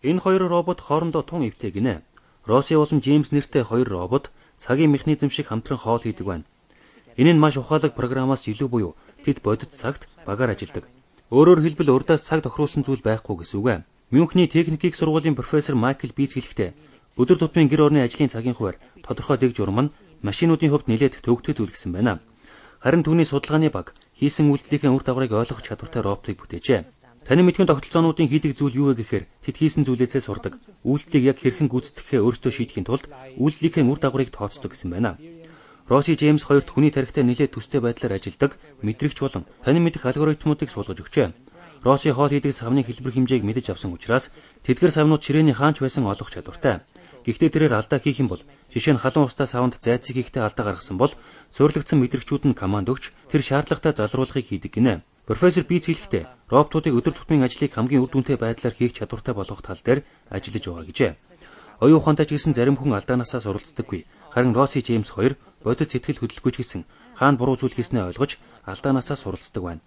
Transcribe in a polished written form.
Энэ хоёр робот хоорондоо тун эвтэй гинэ. Росси болон Джеймс нэртэй хоёр робот цагийн механизм шиг хамтран хоол хийдэг байна. Энэ нь маш ухаалаг програмаас илүү буюу тэд бодит цагт багаар ажилладаг. Өөрөөр хэлбэл урдаас цаг тохируулсан зүйл байхгүй гэсэн үг. Мюнхний техникийн сургуулийн профессор Майкл Биц хэлэхдээ өдөр тутмын гэр орны ажлын цагийн хуваар тодорхой дэг журам нь машинуудын хувьд нэлээд төвөгтэй зүйл гэсэн байна. Харин түүний судалгааны баг хийсэн үйлдэлийнхээ үр дагаврыг ойлгох чадвартай роботыг бүтээжээ. Таны мэдхийн тогтолцоонуудын хийдэг зүйл юу вэ гэхээр тэд хийсэн зүйлээсээ сурдаг. Үйлдэлийг яг хэрхэн гүйцэтгэхээ өөрсдөө шийдэхийн тулд үйлдэлийнхээ үр дагаврыг тооцдог гэсэн байна. Росси Джеймс хоёрт хүний тарихтай нэлээд төстэй байдлаар ажилладаг мэдрэгч болон таны мэдэх алгоритмуудыг суулгаж өгчээ. Росси хоол хийдэг савны хэлбэр хэмжээг мэдэж авсан учраас тэдгэр савнууд ширээний хаанч байсан олох чадвартай. Гэхдээ тэрээр алдаа хийх юм бол жишээ нь халуун устай савнд зайцыг хийхдээ алдаа гаргасан бол суйрлагдсан мэдрэгчүүд нь команд өгч тэр шаардлагатай залруулгыг хийдэг гинэ. Профессор Биц хэлэхдээ роботуудыг өдөр тутмын ажлыг хамгийн үр дүнтэй байдлаар хийх чадвартай болгох тал дээр ажиллаж байгаа гэжээ. Оюун ухаантай ч гэсэн зарим хүн алдаанаасаа суралцдаггүй. Харин Росси Джеймс хоёр бодит сэтгэл хөдлөлгүйч гэсэн хаана буруу зүйл хийснээ ойлгож алдаанаасаа суралцдаг байна.